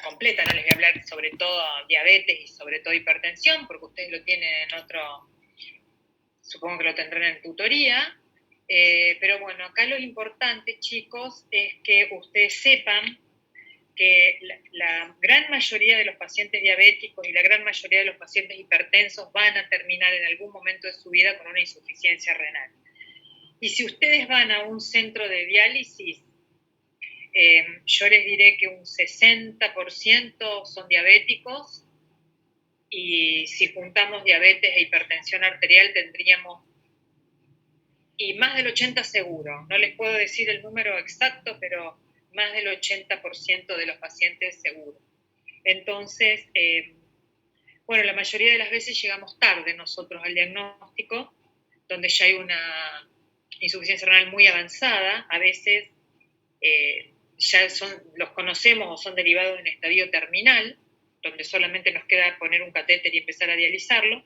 completa, no les voy a hablar sobre todo diabetes y sobre todo hipertensión, porque ustedes lo tienen en otro, supongo que lo tendrán en tutoría, pero bueno, acá lo importante, chicos, es que ustedes sepan que la gran mayoría de los pacientes diabéticos y la gran mayoría de los pacientes hipertensos van a terminar en algún momento de su vida con una insuficiencia renal. Y si ustedes van a un centro de diálisis, yo les diré que un 60% son diabéticos, y si juntamos diabetes e hipertensión arterial tendríamos, y más del 80% seguro, no les puedo decir el número exacto, pero más del 80% de los pacientes seguro. Entonces, bueno, la mayoría de las veces llegamos tarde nosotros al diagnóstico, donde ya hay una insuficiencia renal muy avanzada. A veces ya los conocemos o son derivados en estadio terminal, donde solamente nos queda poner un catéter y empezar a dializarlo,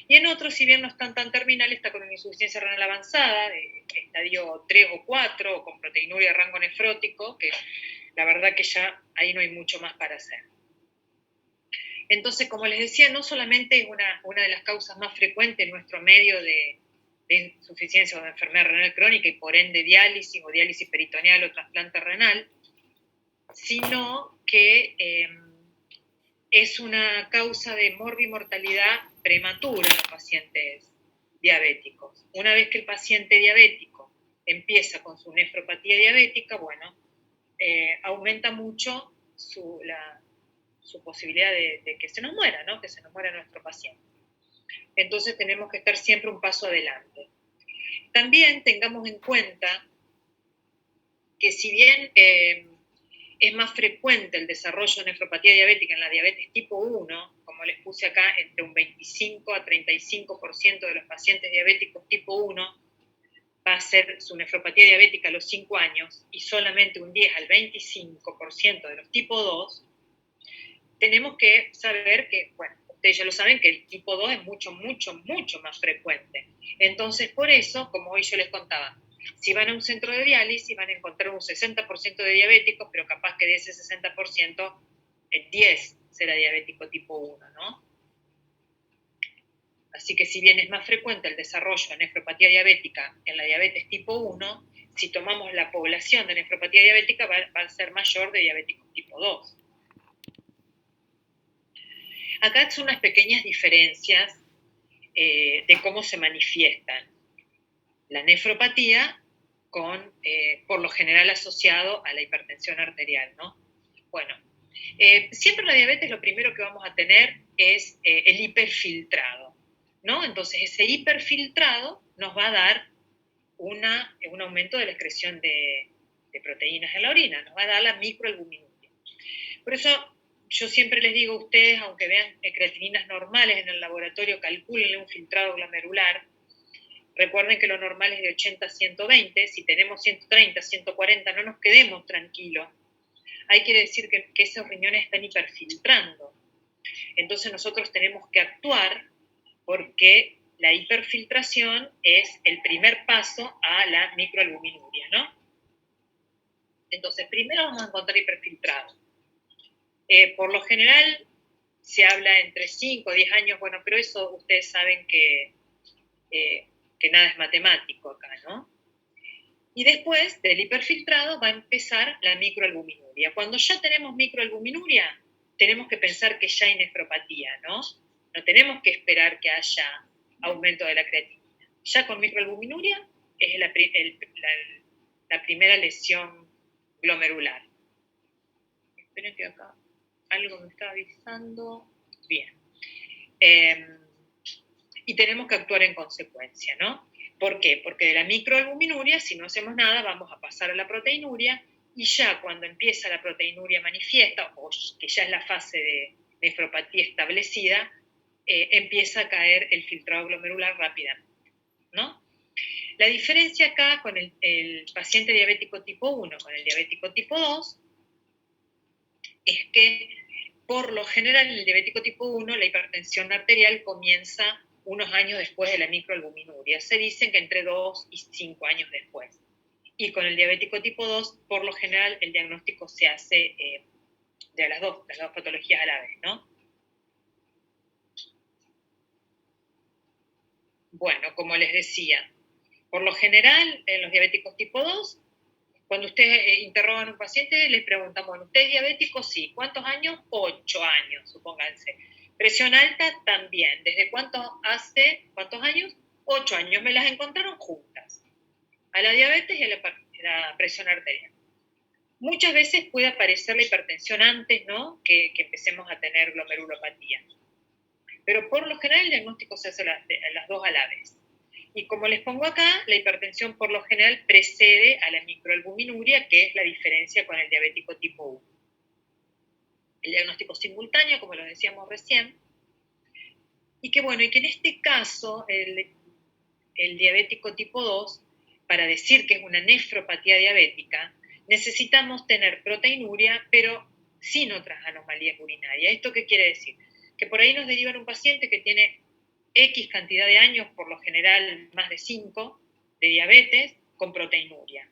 y en otros, si bien no están tan terminales, está con una insuficiencia renal avanzada, de estadio 3 o 4, o con proteinuria de rango nefrótico, que la verdad que ya ahí no hay mucho más para hacer. Entonces, como les decía, no solamente es una de las causas más frecuentes en nuestro medio de insuficiencia o de enfermedad renal crónica y por ende diálisis o diálisis peritoneal o trasplante renal, sino que es una causa de morbimortalidad prematura en los pacientes diabéticos. Una vez que el paciente diabético empieza con su nefropatía diabética, bueno, aumenta mucho su posibilidad de que se nos muera, ¿no? Que se nos muera nuestro paciente. Entonces tenemos que estar siempre un paso adelante. También tengamos en cuenta que si bien es más frecuente el desarrollo de nefropatía diabética en la diabetes tipo 1, como les puse acá, entre un 25 a 35% de los pacientes diabéticos tipo 1 va a ser su nefropatía diabética a los 5 años, y solamente un 10 al 25% de los tipo 2, tenemos que saber que, bueno, ustedes ya lo saben, que el tipo 2 es mucho, mucho, mucho más frecuente. Entonces, por eso, como hoy yo les contaba, si van a un centro de diálisis van a encontrar un 60% de diabéticos, pero capaz que de ese 60%, el 10 será diabético tipo 1, ¿no? Así que si bien es más frecuente el desarrollo de nefropatía diabética en la diabetes tipo 1, si tomamos la población de nefropatía diabética va a ser mayor de diabéticos tipo 2. Acá son unas pequeñas diferencias de cómo se manifiestan. La nefropatía por lo general asociado a la hipertensión arterial, ¿no? Bueno, siempre en la diabetes lo primero que vamos a tener es el hiperfiltrado, ¿no? Entonces ese hiperfiltrado nos va a dar un aumento de la excreción de proteínas en la orina, nos va a dar la microalbuminuria. Por eso yo siempre les digo a ustedes, aunque vean creatininas normales en el laboratorio, calcúlenle un filtrado glomerular. Recuerden que lo normal es de 80 a 120, si tenemos 130, 140, no nos quedemos tranquilos. Hay que decir que esos riñones están hiperfiltrando. Entonces nosotros tenemos que actuar, porque la hiperfiltración es el primer paso a la microalbuminuria, ¿no? Entonces, primero vamos a encontrar hiperfiltrado. Por lo general se habla entre 5 o 10 años, bueno, pero eso ustedes saben que nada es matemático acá, ¿no? Y después del hiperfiltrado va a empezar la microalbuminuria. Cuando ya tenemos microalbuminuria, tenemos que pensar que ya hay nefropatía, ¿no? No tenemos que esperar que haya aumento de la creatinina. Ya con microalbuminuria es la primera lesión glomerular. Esperen que acá algo me está avisando. Bien. Y tenemos que actuar en consecuencia, ¿no? ¿Por qué? Porque de la microalbuminuria, si no hacemos nada, vamos a pasar a la proteinuria, y ya cuando empieza la proteinuria manifiesta, o que ya es la fase de nefropatía establecida, empieza a caer el filtrado glomerular rápidamente, ¿no? La diferencia acá con el paciente diabético tipo 1 con el diabético tipo 2 es que, por lo general, en el diabético tipo 1 la hipertensión arterial comienza unos años después de la microalbuminuria. Se dicen que entre 2 y 5 años después. Y con el diabético tipo 2, por lo general, el diagnóstico se hace de las dos patologías a la vez, ¿no? Bueno, como les decía, por lo general, en los diabéticos tipo 2, cuando ustedes interrogan a un paciente, les preguntan, bueno, ¿usted es diabético? Sí. ¿Cuántos años? 8 años, supónganse. Presión alta también. ¿Desde cuántos años? 8 años. Me las encontraron juntas, a la diabetes y a la presión arterial. Muchas veces puede aparecer la hipertensión antes, ¿no? Que empecemos a tener glomerulopatía. Pero por lo general el diagnóstico se hace las dos a la vez. Y como les pongo acá, la hipertensión por lo general precede a la microalbuminuria, que es la diferencia con el diabético tipo 1. El diagnóstico simultáneo, como lo decíamos recién, y que en este caso el diabético tipo 2, para decir que es una nefropatía diabética, necesitamos tener proteinuria, pero sin otras anomalías urinarias. ¿Esto qué quiere decir? Que por ahí nos derivan un paciente que tiene X cantidad de años, por lo general más de 5, de diabetes, con proteinuria,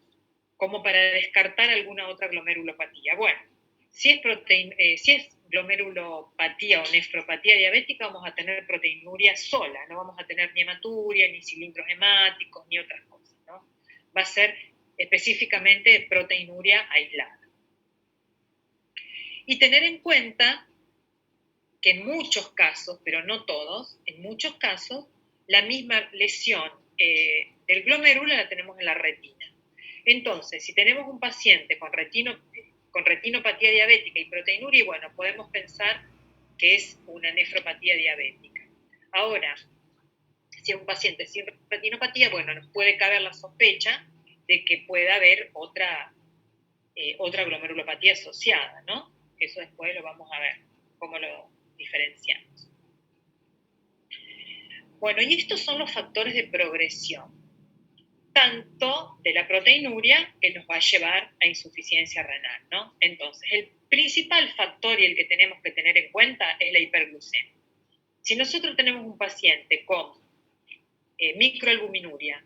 como para descartar alguna otra glomerulopatía. Bueno, si es glomerulopatía o nefropatía diabética, vamos a tener proteinuria sola, no vamos a tener ni hematuria, ni cilindros hemáticos, ni otras cosas, ¿no? Va a ser específicamente proteinuria aislada. Y tener en cuenta que en muchos casos, pero no todos, en muchos casos, la misma lesión del glomérulo la tenemos en la retina. Entonces, si tenemos un paciente con retinopatía diabética y proteinuria, podemos pensar que es una nefropatía diabética. Ahora, si es un paciente sin retinopatía, nos puede caber la sospecha de que pueda haber otra glomerulopatía asociada, ¿no? Eso después lo vamos a ver, cómo lo diferenciamos. Y estos son los factores de progresión, tanto de la proteinuria que nos va a llevar a insuficiencia renal, ¿no? Entonces, el principal factor y el que tenemos que tener en cuenta es la hiperglucemia. Si nosotros tenemos un paciente con microalbuminuria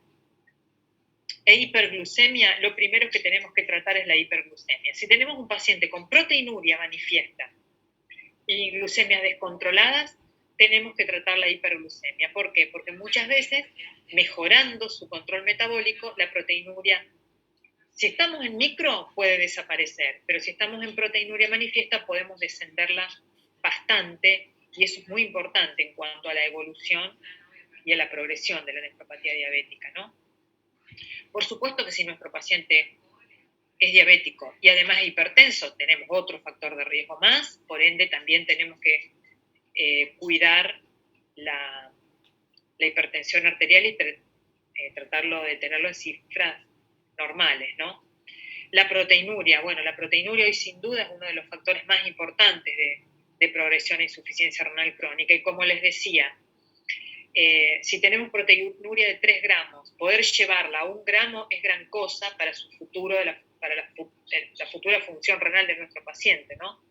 e hiperglucemia, lo primero que tenemos que tratar es la hiperglucemia. Si tenemos un paciente con proteinuria manifiesta y glucemias descontroladas, tenemos que tratar la hiperglucemia. ¿Por qué? Porque muchas veces, mejorando su control metabólico, la proteinuria, si estamos en micro, puede desaparecer, pero si estamos en proteinuria manifiesta, podemos descenderla bastante, y eso es muy importante en cuanto a la evolución y a la progresión de la nefropatía diabética, ¿no? Por supuesto que si nuestro paciente es diabético y además es hipertenso, tenemos otro factor de riesgo más, por ende también tenemos que cuidar la hipertensión arterial y tratarlo de tenerlo en cifras normales, ¿no? La proteinuria, la proteinuria hoy sin duda es uno de los factores más importantes de progresión e insuficiencia renal crónica, y como les decía, si tenemos proteinuria de 3 gramos, poder llevarla a 1 gramo es gran cosa para su futuro, para la futura función renal de nuestro paciente, ¿no?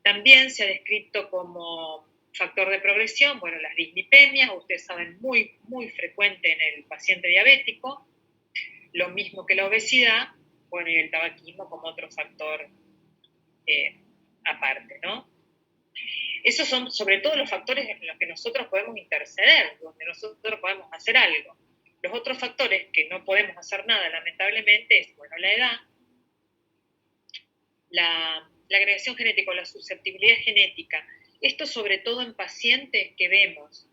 También se ha descrito como factor de progresión, las dislipemias, ustedes saben, muy, muy frecuente en el paciente diabético, lo mismo que la obesidad, y el tabaquismo como otro factor aparte, ¿no? Esos son sobre todo los factores en los que nosotros podemos interceder, donde nosotros podemos hacer algo. Los otros factores que no podemos hacer nada, lamentablemente, es, la edad, la agregación genética o la susceptibilidad genética. Esto sobre todo en pacientes que vemos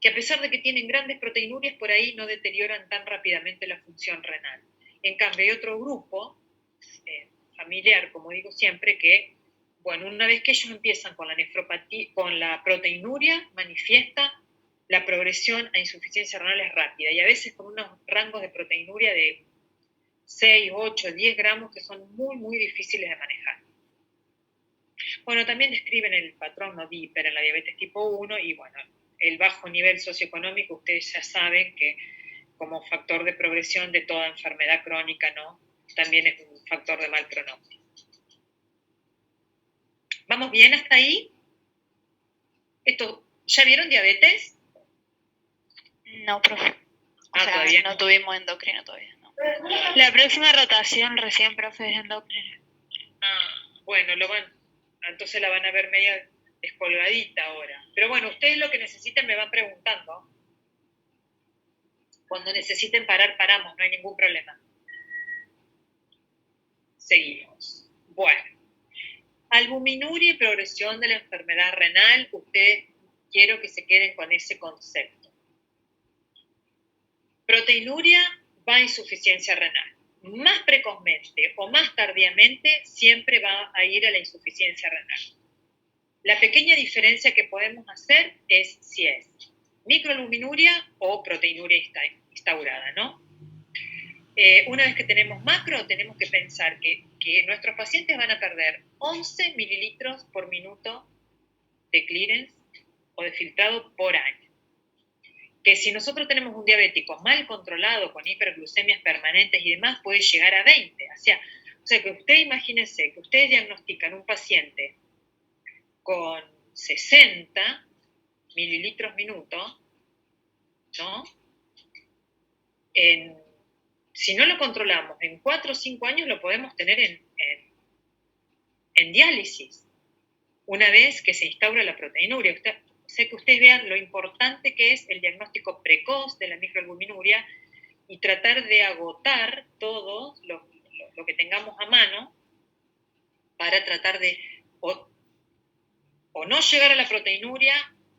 que a pesar de que tienen grandes proteinurias, por ahí no deterioran tan rápidamente la función renal. En cambio, hay otro grupo familiar, como digo siempre, que, una vez que ellos empiezan con la nefropatía, con la proteinuria manifiesta, la progresión a insuficiencia renal es rápida, y a veces con unos rangos de proteinuria de 6, 8, 10 gramos que son muy, muy difíciles de manejar. También describen el patrón nodiper en la diabetes tipo 1 y, el bajo nivel socioeconómico, ustedes ya saben que como factor de progresión de toda enfermedad crónica, ¿no? También es un factor de mal pronóstico. ¿Vamos bien hasta ahí? ¿Ya vieron diabetes? No, profe. Todavía no tuvimos endocrino todavía, no. La próxima rotación recién, profe, es endocrino. bueno, entonces la van a ver media descolgadita ahora. Pero bueno, ustedes lo que necesiten me van preguntando. Cuando necesiten parar, paramos, no hay ningún problema. Seguimos. Bueno, albuminuria y progresión de la enfermedad renal, quiero que se queden con ese concepto. Proteinuria va a insuficiencia renal. Más precozmente o más tardíamente siempre va a ir a la insuficiencia renal. La pequeña diferencia que podemos hacer es si es microalbuminuria o proteinuria instaurada, ¿no? Una vez que tenemos macro, tenemos que pensar que nuestros pacientes van a perder 11 mililitros por minuto de clearance o de filtrado por año. Que si nosotros tenemos un diabético mal controlado, con hiperglucemias permanentes y demás, puede llegar a 20. O sea que usted imagínese que ustedes diagnostican un paciente con 60 mililitros minuto, ¿no? Si no lo controlamos, en 4 o 5 años lo podemos tener en diálisis, una vez que se instaura la proteinuria. Sé que ustedes vean lo importante que es el diagnóstico precoz de la microalbuminuria y tratar de agotar todo lo que tengamos a mano para tratar de o no llegar a la proteinuria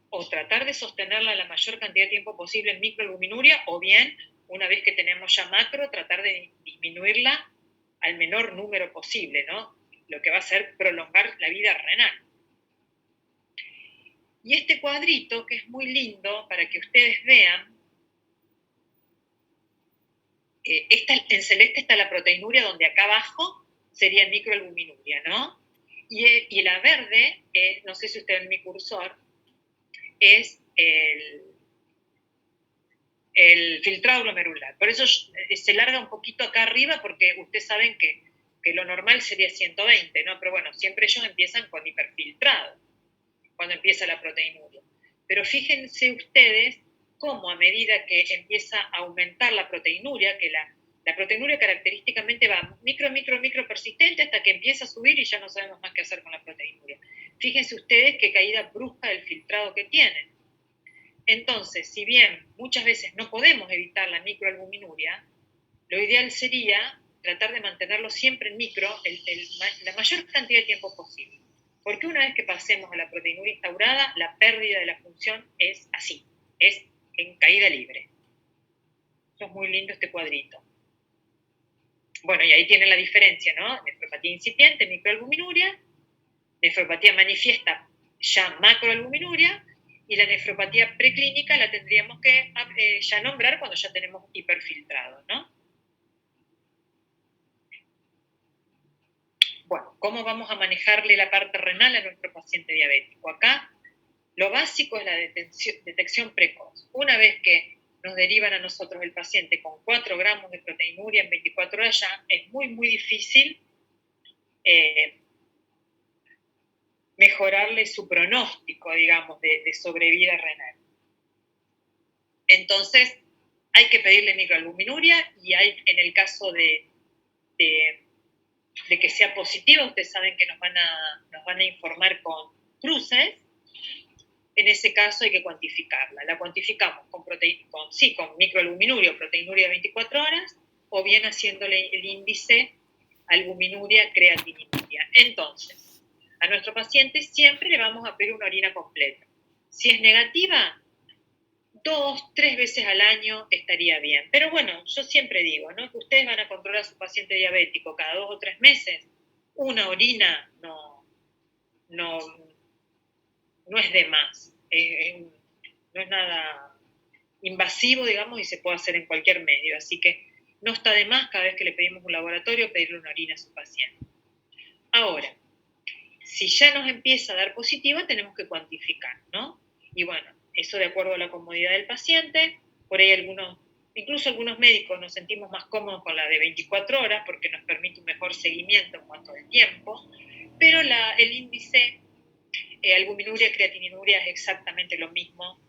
o tratar de sostenerla la mayor cantidad de tiempo posible en microalbuminuria, o bien, una vez que tenemos ya macro, tratar de disminuirla al menor número posible, ¿no? Lo que va a hacer prolongar la vida renal. Y este cuadrito, que es muy lindo para que ustedes vean, en celeste está la proteinuria, donde acá abajo sería microalbuminuria, ¿no? Y la verde, no sé si ustedes ven mi cursor, es el filtrado glomerular. Por eso se larga un poquito acá arriba, porque ustedes saben que lo normal sería 120, ¿no? Pero bueno, siempre ellos empiezan con hiperfiltrado, cuando empieza la proteinuria. Pero fíjense ustedes cómo a medida que empieza a aumentar la proteinuria, que la proteinuria característicamente va micro persistente hasta que empieza a subir y ya no sabemos más qué hacer con la proteinuria. Fíjense ustedes qué caída brusca del filtrado que tienen. Entonces, si bien muchas veces no podemos evitar la microalbuminuria, lo ideal sería tratar de mantenerlo siempre en micro la mayor cantidad de tiempo posible. Porque una vez que pasemos a la proteinuria instaurada, la pérdida de la función es así, es en caída libre. Eso es muy lindo este cuadrito. Bueno, y ahí tienen la diferencia, ¿no? Nefropatía incipiente, microalbuminuria, nefropatía manifiesta, ya macroalbuminuria, y la nefropatía preclínica la tendríamos que ya nombrar cuando ya tenemos hiperfiltrado, ¿no? Bueno, ¿cómo vamos a manejarle la parte renal a nuestro paciente diabético? Acá lo básico es la detección precoz. Una vez que nos derivan a nosotros el paciente con 4 gramos de proteinuria en 24 horas, ya es muy, muy difícil mejorarle su pronóstico, digamos, de sobrevida renal. Entonces, hay que pedirle microalbuminuria y en el caso de que sea positiva, ustedes saben que nos van a informar con cruces. En ese caso hay que cuantificarla. La cuantificamos con microalbuminuria o proteinuria de 24 horas, o bien haciéndole el índice albuminuria, creatininuria. Entonces, a nuestro paciente siempre le vamos a pedir una orina completa. Si es negativa, 2, 3 veces al año estaría bien. Pero bueno, yo siempre digo, ¿no?, que ustedes van a controlar a su paciente diabético cada 2 o 3 meses. Una orina no es de más. No es nada invasivo, digamos, y se puede hacer en cualquier medio. Así que no está de más cada vez que le pedimos un laboratorio pedirle una orina a su paciente. Ahora, si ya nos empieza a dar positiva, tenemos que cuantificar, ¿no? Y bueno, eso de acuerdo a la comodidad del paciente. Por ahí incluso algunos médicos nos sentimos más cómodos con la de 24 horas porque nos permite un mejor seguimiento en cuanto al tiempo, pero el índice albuminuria, creatininuria es exactamente lo mismo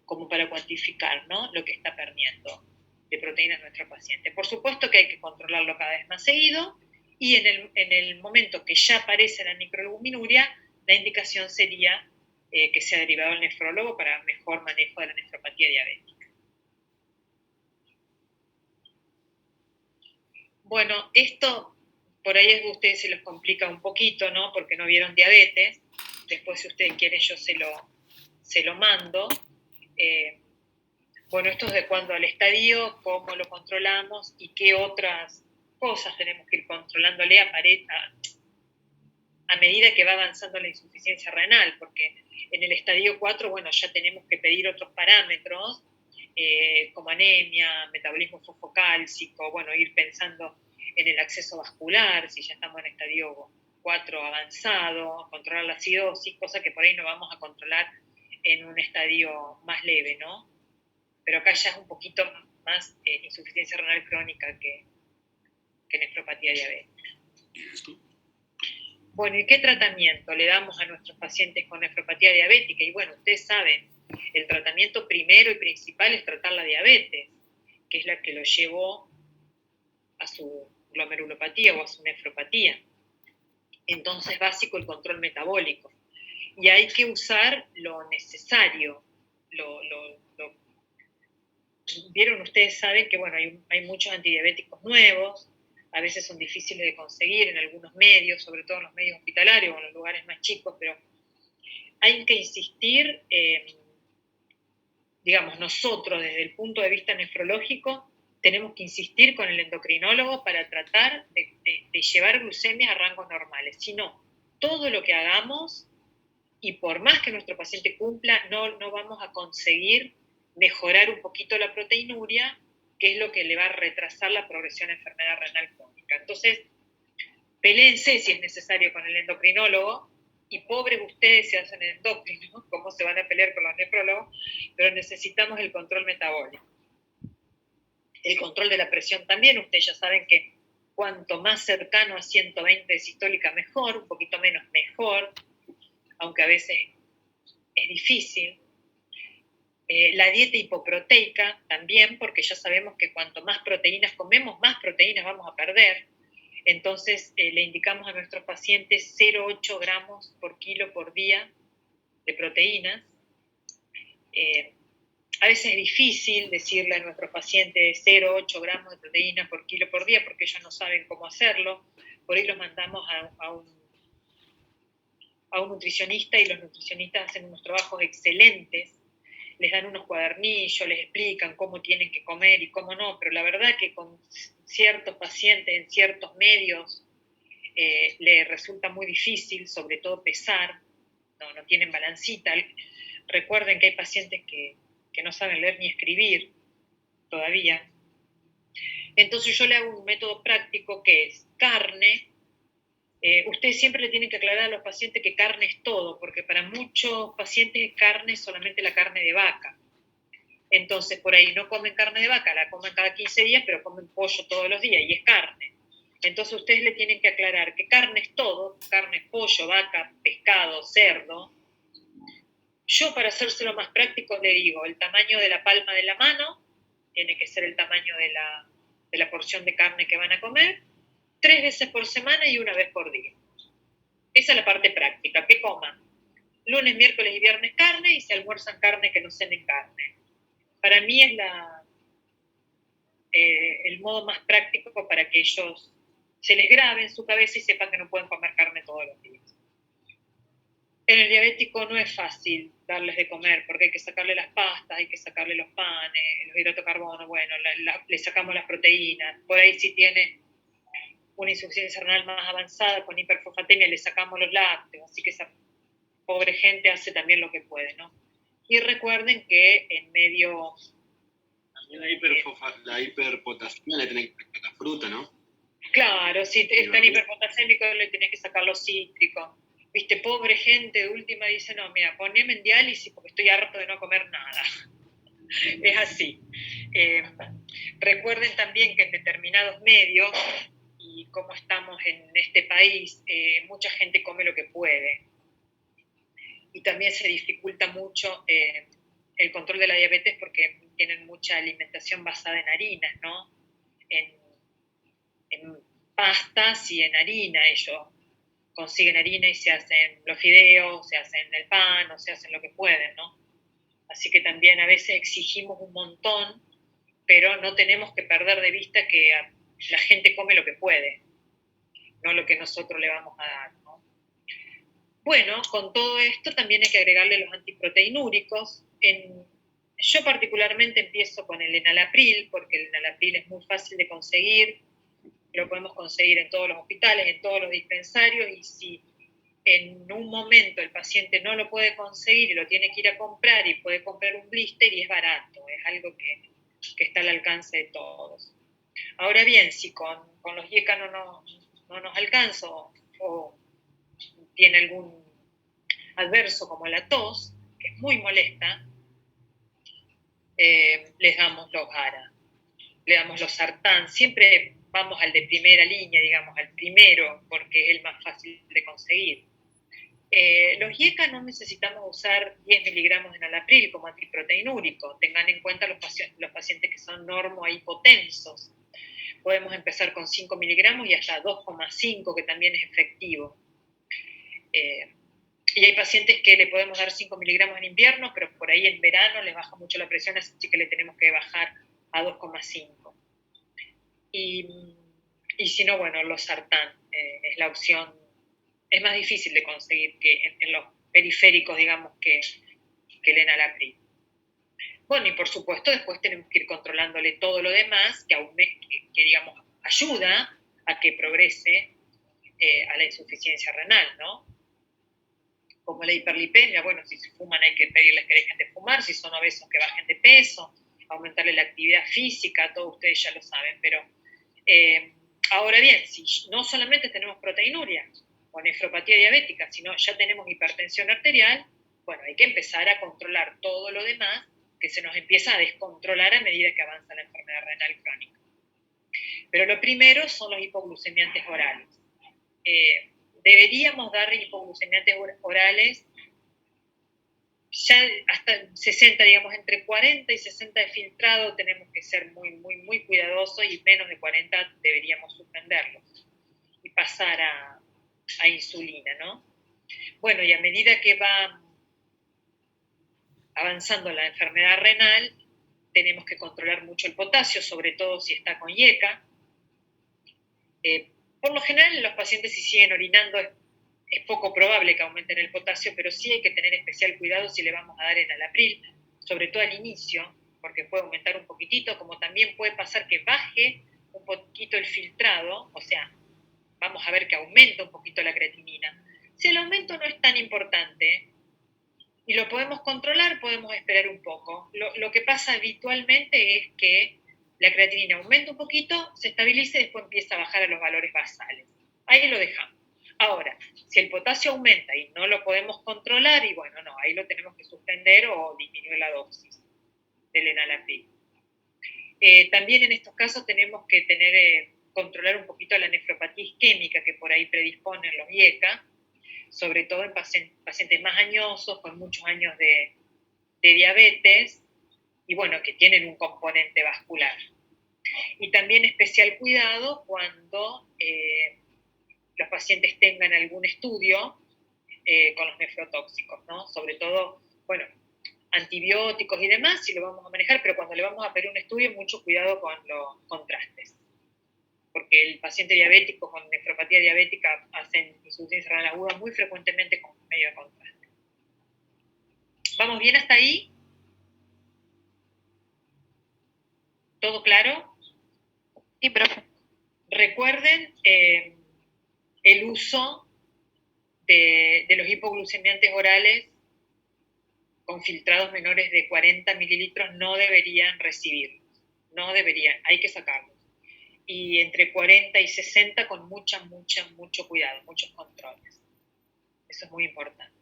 como para cuantificar, ¿no?, lo que está perdiendo de proteínas nuestro paciente. Por supuesto que hay que controlarlo cada vez más seguido y en el momento que ya aparece la microalbuminuria, la indicación sería que sea derivado al nefrólogo para mejor manejo de la nefropatía diabética. Bueno, esto por ahí a ustedes se los complica un poquito, ¿no? Porque no vieron diabetes. Después, si ustedes quieren, yo se lo mando. Bueno, esto es de cuándo al estadio, cómo lo controlamos y qué otras cosas tenemos que ir controlándole a medida que va avanzando la insuficiencia renal, porque en el estadio 4, bueno, ya tenemos que pedir otros parámetros, como anemia, metabolismo fosfocálcico, bueno, ir pensando en el acceso vascular, si ya estamos en estadio 4 avanzado, controlar la acidosis, cosa que por ahí no vamos a controlar en un estadio más leve, ¿no? Pero acá ya es un poquito más insuficiencia renal crónica que nefropatía diabética. Bueno, ¿y qué tratamiento le damos a nuestros pacientes con nefropatía diabética? Y bueno, ustedes saben, el tratamiento primero y principal es tratar la diabetes, que es la que lo llevó a su glomerulopatía o a su nefropatía. Entonces, básico el control metabólico. Y hay que usar lo necesario. Vieron, ustedes saben que bueno, hay muchos antidiabéticos nuevos, a veces son difíciles de conseguir en algunos medios, sobre todo en los medios hospitalarios o en los lugares más chicos, pero hay que insistir, digamos, nosotros desde el punto de vista nefrológico, tenemos que insistir con el endocrinólogo para tratar de llevar glucemias a rangos normales. Si no, todo lo que hagamos, y por más que nuestro paciente cumpla, no vamos a conseguir mejorar un poquito la proteinuria, que es lo que le va a retrasar la progresión a enfermedad renal crónica. Entonces, peléense si es necesario con el endocrinólogo, y pobres ustedes si hacen endocrino, cómo se van a pelear con los nefrólogos, pero necesitamos el control metabólico. El control de la presión también, ustedes ya saben que cuanto más cercano a 120 de sistólica mejor, un poquito menos mejor, aunque a veces es difícil. La dieta hipoproteica también, porque ya sabemos que cuanto más proteínas comemos, más proteínas vamos a perder. Entonces le indicamos a nuestros pacientes 0,8 gramos por kilo por día de proteínas. A veces es difícil decirle a nuestros pacientes 0,8 gramos de proteínas por kilo por día porque ellos no saben cómo hacerlo. Por ahí los mandamos a un nutricionista y los nutricionistas hacen unos trabajos excelentes. Les dan unos cuadernillos, les explican cómo tienen que comer y cómo no, pero la verdad que con ciertos pacientes en ciertos medios les resulta muy difícil, sobre todo pesar, no tienen balancita. Recuerden que hay pacientes que no saben leer ni escribir todavía. Entonces yo le hago un método práctico que es carne. Ustedes siempre le tienen que aclarar a los pacientes que carne es todo, porque para muchos pacientes carne es solamente la carne de vaca. Entonces por ahí no comen carne de vaca, la comen cada 15 días, pero comen pollo todos los días y es carne. Entonces ustedes le tienen que aclarar que carne es todo, carne es pollo, vaca, pescado, cerdo. Yo, para hacérselo más práctico, le digo el tamaño de la palma de la mano, tiene que ser el tamaño de la porción de carne que van a comer, 3 veces por semana y 1 vez por día. Esa es la parte práctica, que coman lunes, miércoles y viernes carne, y si almuerzan carne, que no cenen carne. Para mí es el modo más práctico para que ellos se les grabe en su cabeza y sepan que no pueden comer carne todos los días. En el diabético no es fácil darles de comer, porque hay que sacarle las pastas, hay que sacarle los panes, los hidratos de carbono, bueno, le sacamos las proteínas. Por ahí si tiene una insuficiencia renal más avanzada con hiperfosfatemia, le sacamos los lácteos, así que esa pobre gente hace también lo que puede, ¿no? Y recuerden que en medio... La hiperpotasemia le tenés que sacar la fruta, ¿no? Claro, si están hiperpotasémicos le tenés que sacar los cítricos. Viste, pobre gente de última dice, no, mira, poneme en diálisis porque estoy harto de no comer nada. Es así. Recuerden también que en determinados medios, y como estamos en este país, mucha gente come lo que puede. Y también se dificulta mucho el control de la diabetes porque tienen mucha alimentación basada en harinas, ¿no? En pastas y en harina. Ellos consiguen harina y se hacen los fideos, se hacen el pan o se hacen lo que pueden, ¿no? Así que también a veces exigimos un montón, pero no tenemos que perder de vista que la gente come lo que puede, no lo que nosotros le vamos a dar, ¿no? Bueno, con todo esto también hay que agregarle los antiproteinúricos. Yo particularmente empiezo con el enalapril, porque el enalapril es muy fácil de conseguir, lo podemos conseguir en todos los hospitales, en todos los dispensarios, y si en un momento el paciente no lo puede conseguir y lo tiene que ir a comprar, y puede comprar un blister y es barato, es algo que está al alcance de todos. Ahora bien, si con los IECA no nos alcanza o tiene algún adverso como la tos, que es muy molesta, les damos los ARA, le damos los sartán. Siempre vamos al de primera línea, digamos, al primero, porque es el más fácil de conseguir. Los IECA no necesitamos usar 10 miligramos de enalapril como antiproteinúrico. Tengan en cuenta los pacientes que son normohipotensos. Podemos empezar con 5 miligramos y hasta 2,5, que también es efectivo. Y hay pacientes que le podemos dar 5 miligramos en invierno, pero por ahí en verano les baja mucho la presión, así que le tenemos que bajar a 2,5. Y si no, bueno, los sartán es la opción. Es más difícil de conseguir que en los periféricos, digamos, que el enalapril. Bueno, y por supuesto después tenemos que ir controlándole todo lo demás, que digamos, ayuda a que progrese a la insuficiencia renal, ¿no? Como la hiperlipemia, bueno, si se fuman hay que pedirles que dejen de fumar, si son obesos que bajen de peso, aumentarle la actividad física, todos ustedes ya lo saben, pero ahora bien, si no solamente tenemos proteinuria o nefropatía diabética, sino ya tenemos hipertensión arterial, bueno, hay que empezar a controlar todo lo demás que se nos empieza a descontrolar a medida que avanza la enfermedad renal crónica. Pero lo primero son los hipoglucemiantes orales. Deberíamos dar hipoglucemiantes orales ya hasta 60, digamos, entre 40 y 60 de filtrado tenemos que ser muy, muy, muy cuidadosos, y menos de 40 deberíamos suspenderlos y pasar a insulina, ¿no? Bueno, y a medida que va avanzando la enfermedad renal, tenemos que controlar mucho el potasio, sobre todo si está con IECA. Por lo general, los pacientes, si siguen orinando, es poco probable que aumenten el potasio, pero sí hay que tener especial cuidado si le vamos a dar enalapril, sobre todo al inicio, porque puede aumentar un poquitito, como también puede pasar que baje un poquito el filtrado, o sea, vamos a ver que aumenta un poquito la creatinina. Si el aumento no es tan importante y lo podemos controlar, podemos esperar un poco. Lo que pasa habitualmente es que la creatinina aumenta un poquito, se estabiliza y después empieza a bajar a los valores basales. Ahí lo dejamos. Ahora, si el potasio aumenta y no lo podemos controlar, y bueno, no, ahí lo tenemos que suspender o disminuir la dosis del enalapril. También en estos casos tenemos que controlar un poquito la nefropatía isquémica que por ahí predisponen los IECA, sobre todo en pacientes más añosos, con muchos años de diabetes, y bueno, que tienen un componente vascular. Y también especial cuidado cuando los pacientes tengan algún estudio con los nefrotóxicos, ¿no? Sobre todo, bueno, antibióticos y demás, si lo vamos a manejar, pero cuando le vamos a pedir un estudio, mucho cuidado con los contrastes, porque el paciente diabético con nefropatía diabética hacen insuficiencia renal aguda muy frecuentemente con medio de contraste. ¿Vamos bien hasta ahí? ¿Todo claro? Sí, profe. Recuerden el uso de los hipoglucemiantes orales con filtrados menores de 40 mililitros no deberían recibirlos. No deberían, hay que sacarlos. Y entre 40 y 60 con mucho cuidado, muchos controles. Eso es muy importante.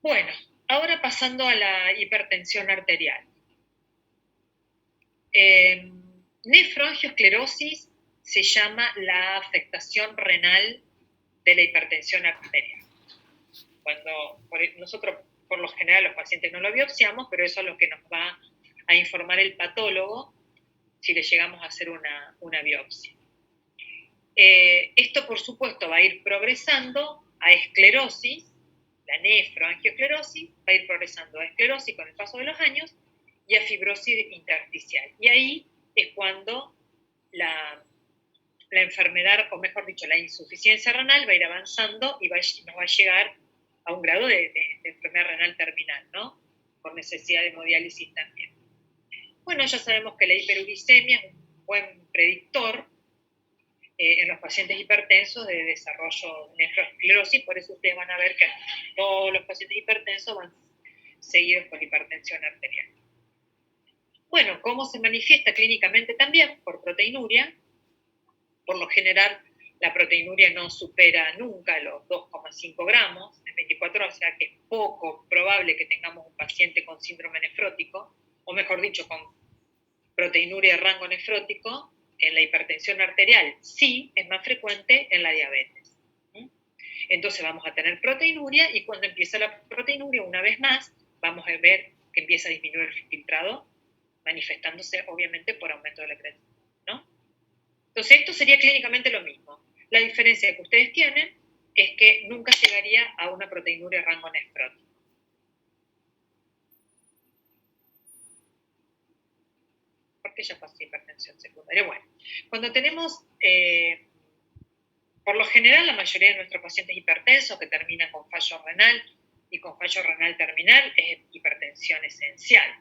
Bueno, ahora pasando a la hipertensión arterial. Nefroangiosclerosis se llama la afectación renal de la hipertensión arterial. Nosotros, por lo general, los pacientes no lo biopsiamos, pero eso es lo que nos va a informar el patólogo si le llegamos a hacer una biopsia. Esto, por supuesto, va a ir progresando a esclerosis, la nefroangiosclerosis, va a ir progresando a esclerosis con el paso de los años y a fibrosis intersticial. Y ahí es cuando la enfermedad, o mejor dicho, la insuficiencia renal va a ir avanzando y nos va a llegar a un grado de enfermedad renal terminal, ¿no? Por necesidad de hemodiálisis también. Bueno, ya sabemos que la hiperuricemia es un buen predictor en los pacientes hipertensos de desarrollo de nefroesclerosis, por eso ustedes van a ver que todos los pacientes hipertensos van seguidos con hipertensión arterial. Bueno, ¿cómo se manifiesta clínicamente también? Por proteinuria. Por lo general, la proteinuria no supera nunca los 2,5 gramos en 24 horas, o sea que es poco probable que tengamos un paciente con síndrome nefrótico, o mejor dicho, con proteinuria de rango nefrótico. En la hipertensión arterial sí, es más frecuente en la diabetes. Entonces vamos a tener proteinuria y cuando empieza la proteinuria, una vez más, vamos a ver que empieza a disminuir el filtrado, manifestándose obviamente por aumento de la creatinina, ¿no? Entonces esto sería clínicamente lo mismo. La diferencia que ustedes tienen es que nunca llegaría a una proteinuria de rango nefrótico. Porque ya pasó hipertensión secundaria. Bueno, cuando tenemos, por lo general, la mayoría de nuestros pacientes hipertensos que terminan con fallo renal y con fallo renal terminal es hipertensión esencial.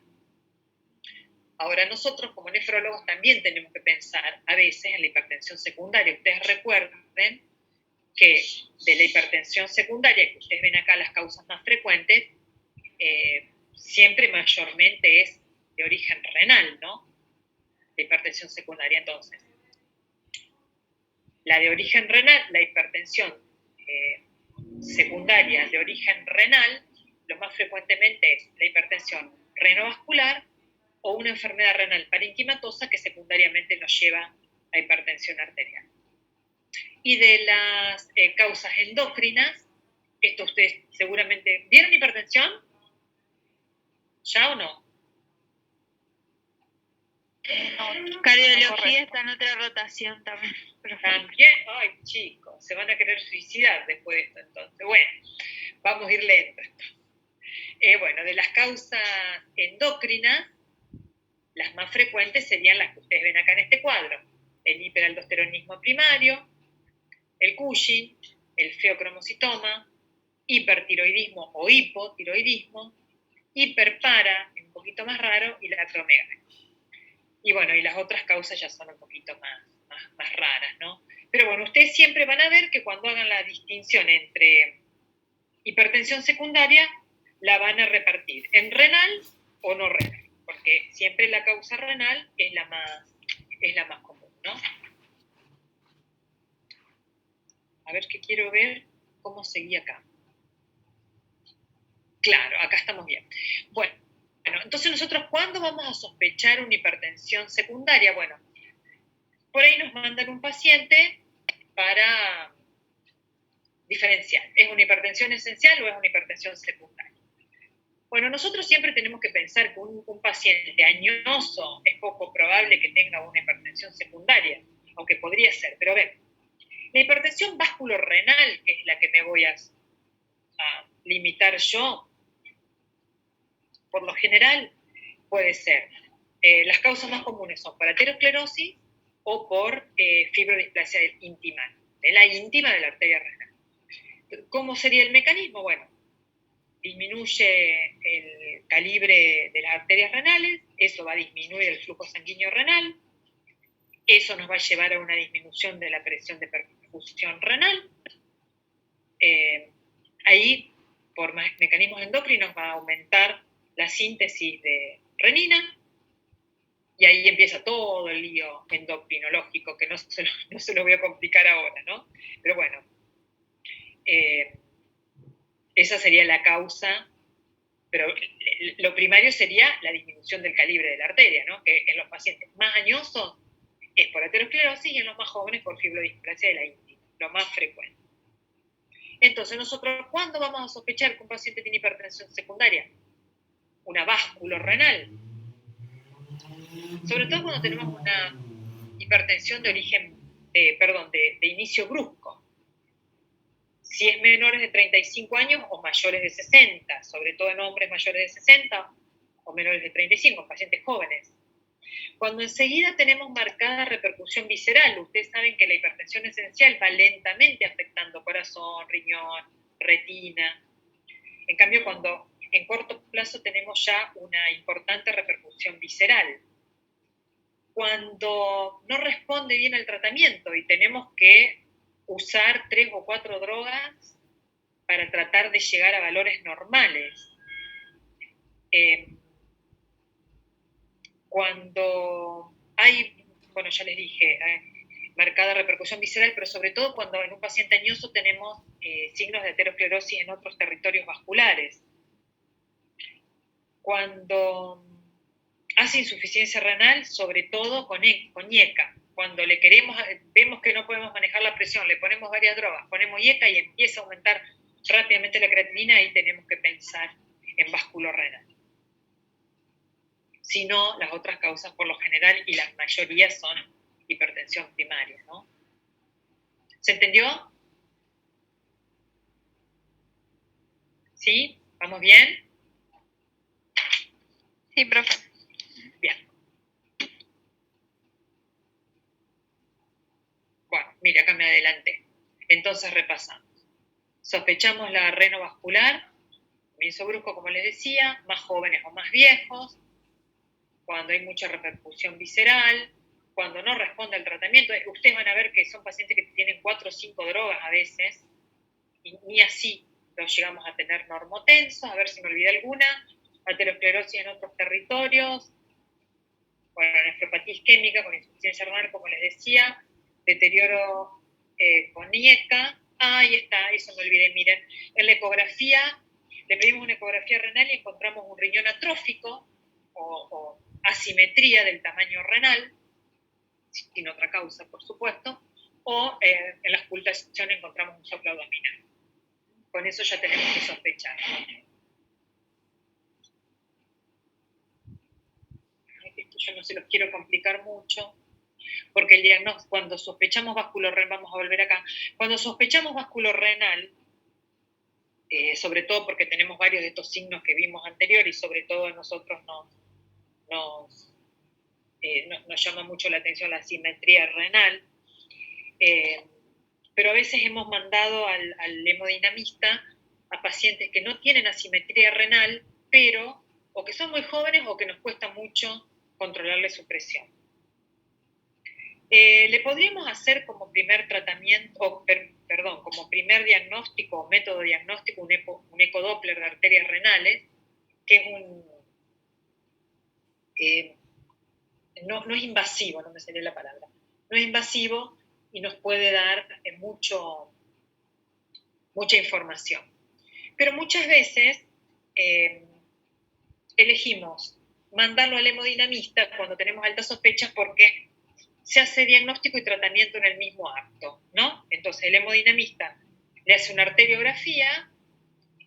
Ahora nosotros como nefrólogos también tenemos que pensar a veces en la hipertensión secundaria. Ustedes recuerden que de la hipertensión secundaria, que ustedes ven acá las causas más frecuentes, siempre mayormente es de origen renal, ¿no? La hipertensión secundaria. Entonces, la de origen renal, la hipertensión secundaria de origen renal, lo más frecuentemente es la hipertensión renovascular o una enfermedad renal parenquimatosa que secundariamente nos lleva a hipertensión arterial. Y de las causas endócrinas, esto ustedes seguramente, ¿vieron hipertensión? ¿Ya o no? No, cardiología está en otra rotación también. También, ay chicos, se van a querer suicidar después de esto entonces. Bueno, vamos a ir lento. Bueno, de las causas endócrinas, las más frecuentes serían las que ustedes ven acá en este cuadro. El hiperaldosteronismo primario, el Cushing, el feocromocitoma, hipertiroidismo o hipotiroidismo, hiperpara, un poquito más raro, y la acromegalia. Y bueno, y las otras causas ya son un poquito más raras, ¿no? Pero bueno, ustedes siempre van a ver que cuando hagan la distinción entre hipertensión secundaria, la van a repartir en renal o no renal, porque siempre la causa renal es la más común, ¿no? A ver, que quiero ver cómo seguía acá. Claro, acá estamos bien. Bueno, entonces nosotros, ¿cuándo vamos a sospechar una hipertensión secundaria? Bueno, por ahí nos mandan un paciente para diferenciar. ¿Es una hipertensión esencial o es una hipertensión secundaria? Bueno, nosotros siempre tenemos que pensar que un paciente añoso es poco probable que tenga una hipertensión secundaria, aunque podría ser, pero ven, la hipertensión vasculorenal, que es la que me voy a limitar yo, por lo general puede ser, las causas más comunes son por aterosclerosis o por fibrodisplasia íntima, de la íntima de la arteria renal. ¿Cómo sería el mecanismo? Bueno, disminuye el calibre de las arterias renales, eso va a disminuir el flujo sanguíneo renal, eso nos va a llevar a una disminución de la presión de perfusión renal. Ahí, por mecanismos endocrinos, va a aumentar la síntesis de renina, y ahí empieza todo el lío endocrinológico, que no se lo voy a complicar ahora, ¿no? Pero bueno, esa sería la causa, pero lo primario sería la disminución del calibre de la arteria, ¿no? Que en los pacientes más añosos es por aterosclerosis y en los más jóvenes por fibrodisplasia de la íntima, lo más frecuente. Entonces nosotros, ¿cuándo vamos a sospechar que un paciente tiene hipertensión secundaria? Una vasculorenal. Sobre todo cuando tenemos una hipertensión de inicio brusco. Si es menores de 35 años o mayores de 60, sobre todo en hombres mayores de 60 o menores de 35, pacientes jóvenes. Cuando enseguida tenemos marcada repercusión visceral, ustedes saben que la hipertensión esencial va lentamente afectando corazón, riñón, retina. En cambio, cuando en corto plazo tenemos ya una importante repercusión visceral. Cuando no responde bien al tratamiento y tenemos que usar 3 o 4 drogas para tratar de llegar a valores normales. Cuando hay, bueno, ya les dije, marcada repercusión visceral, pero sobre todo cuando en un paciente añoso tenemos signos de aterosclerosis en otros territorios vasculares. Cuando hace insuficiencia renal, sobre todo con IECA. Cuando vemos que no podemos manejar la presión, le ponemos varias drogas, ponemos IECA y empieza a aumentar rápidamente la creatinina, ahí tenemos que pensar en básculo renal. Si no, las otras causas por lo general, y la mayoría son hipertensión primaria, ¿no? ¿Se entendió? ¿Sí? ¿Vamos bien? Sí, profe. Bien. Bueno, mira, acá me adelanté. Entonces repasamos. Sospechamos la renovascular, comienzo brusco, como les decía, más jóvenes o más viejos, cuando hay mucha repercusión visceral, cuando no responde al tratamiento. Ustedes van a ver que son pacientes que tienen 4 o 5 drogas a veces, y ni así los llegamos a tener normotensos. A ver si me olvidé alguna. Aterosclerosis en otros territorios, bueno, nefropatía isquémica con insuficiencia renal, como les decía, deterioro con IECA. Ahí está, eso me olvidé, miren. En la ecografía, le pedimos una ecografía renal y encontramos un riñón atrófico o asimetría del tamaño renal, sin otra causa, por supuesto, o en la auscultación encontramos un soplo abdominal. Con eso ya tenemos que sospechar. Esto yo no se los quiero complicar mucho, porque el diagnóstico, cuando sospechamos básculo renal, vamos a volver acá, cuando sospechamos básculo renal, sobre todo porque tenemos varios de estos signos que vimos anterior y sobre todo a nosotros nos llama mucho la atención la asimetría renal, pero a veces hemos mandado al hemodinamista a pacientes que no tienen asimetría renal, pero o que son muy jóvenes o que nos cuesta mucho controlarle su presión. Le podríamos hacer como primer tratamiento, como primer diagnóstico o método diagnóstico un ecodoppler de arterias renales, que es no es invasivo, no me salió la palabra, no es invasivo y nos puede dar mucha información. Pero muchas veces elegimos mandarlo al hemodinamista cuando tenemos altas sospechas porque se hace diagnóstico y tratamiento en el mismo acto, ¿no? Entonces el hemodinamista le hace una arteriografía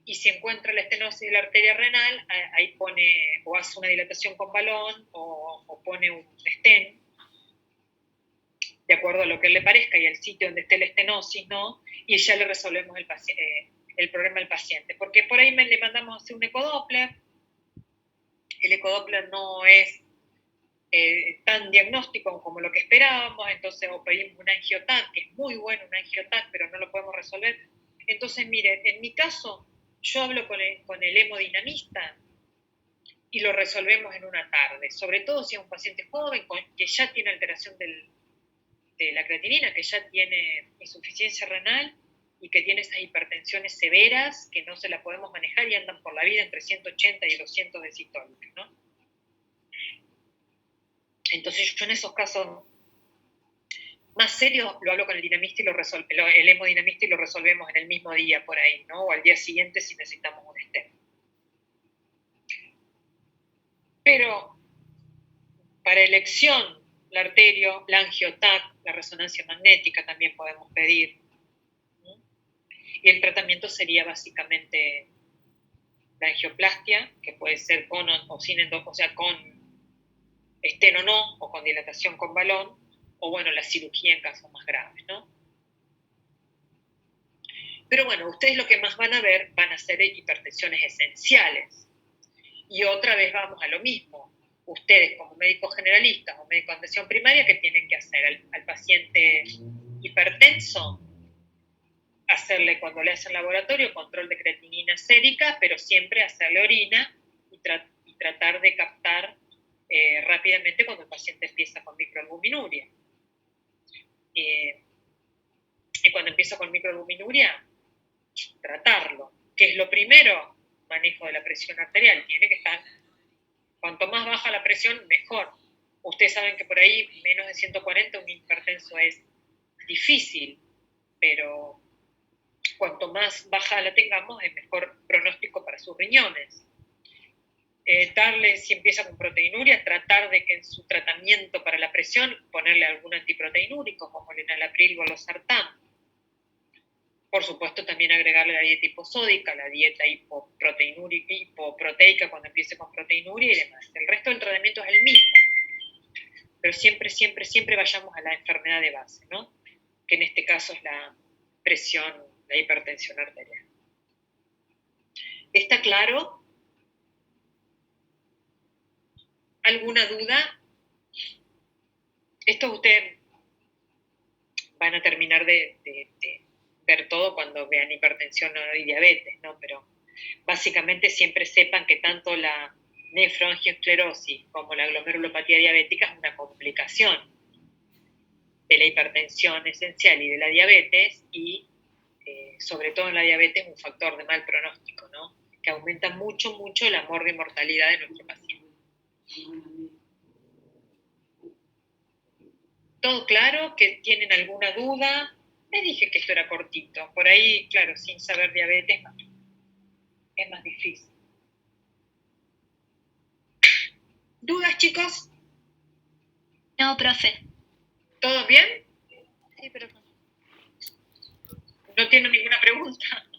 y si encuentra la estenosis de la arteria renal, ahí pone o hace una dilatación con balón o pone un stent, de acuerdo a lo que le parezca y al sitio donde esté la estenosis, ¿no? Y ya le resolvemos el problema al paciente. Porque por ahí le mandamos a hacer un ecodoppler, el ecodoppler no es tan diagnóstico como lo que esperábamos, entonces o pedimos un angioTAC, que es muy bueno un angioTAC, pero no lo podemos resolver. Entonces, miren, en mi caso, yo hablo con el hemodinamista y lo resolvemos en una tarde, sobre todo si es un paciente joven que ya tiene alteración de la creatinina, que ya tiene insuficiencia renal y que tiene esas hipertensiones severas que no se las podemos manejar y andan por la vida entre 180 y 200 decitónicos, ¿no? Entonces yo en esos casos más serios lo hablo con el dinamista y el hemodinamista y lo resolvemos en el mismo día por ahí, ¿no? O al día siguiente si necesitamos un stent. Pero para elección, la arterio, la angioTAC, la resonancia magnética también podemos pedir. Y el tratamiento sería básicamente la angioplastia, que puede ser con o sin con estén o no, o con dilatación con balón, o bueno, la cirugía en casos más graves, ¿no? Pero bueno, ustedes lo que más van a ver van a ser hipertensiones esenciales. Y otra vez vamos a lo mismo. Ustedes como médicos generalistas o médicos de atención primaria, ¿qué tienen que hacer? Al paciente hipertenso, hacerle cuando le hacen laboratorio control de creatinina sérica, pero siempre hacerle orina y tratar de captar rápidamente cuando el paciente empieza con microalbuminuria. Y cuando empieza con microalbuminuria, tratarlo. ¿Qué es lo primero? Manejo de la presión arterial. Tiene que estar, cuanto más baja la presión, mejor. Ustedes saben que por ahí menos de 140 un hipertenso es difícil, pero cuanto más baja la tengamos, es mejor pronóstico para sus riñones. Darle, si empieza con proteinuria, tratar de que en su tratamiento para la presión, ponerle algún antiproteinúrico, como el enalapril o losartán. Por supuesto, también agregarle la dieta hiposódica, la dieta hipoproteica cuando empiece con proteinuria y demás. El resto del tratamiento es el mismo. Pero siempre, siempre, siempre vayamos a la enfermedad de base, ¿no? Que en este caso es la presión, la hipertensión arterial. ¿Está claro? ¿Alguna duda? Esto ustedes van a terminar de ver todo cuando vean hipertensión y diabetes, ¿no? Pero básicamente siempre sepan que tanto la nefroangiosclerosis como la glomerulopatía diabética es una complicación de la hipertensión esencial y de la diabetes y sobre todo en la diabetes un factor de mal pronóstico, ¿no? Que aumenta mucho, mucho la mortalidad de nuestro paciente. ¿Todo claro? ¿Que tienen alguna duda? Les dije que esto era cortito. Por ahí, claro, sin saber diabetes es más difícil. ¿Dudas, chicos? No, profe. ¿Todo bien? Sí, profe. ¿No tienen ninguna pregunta?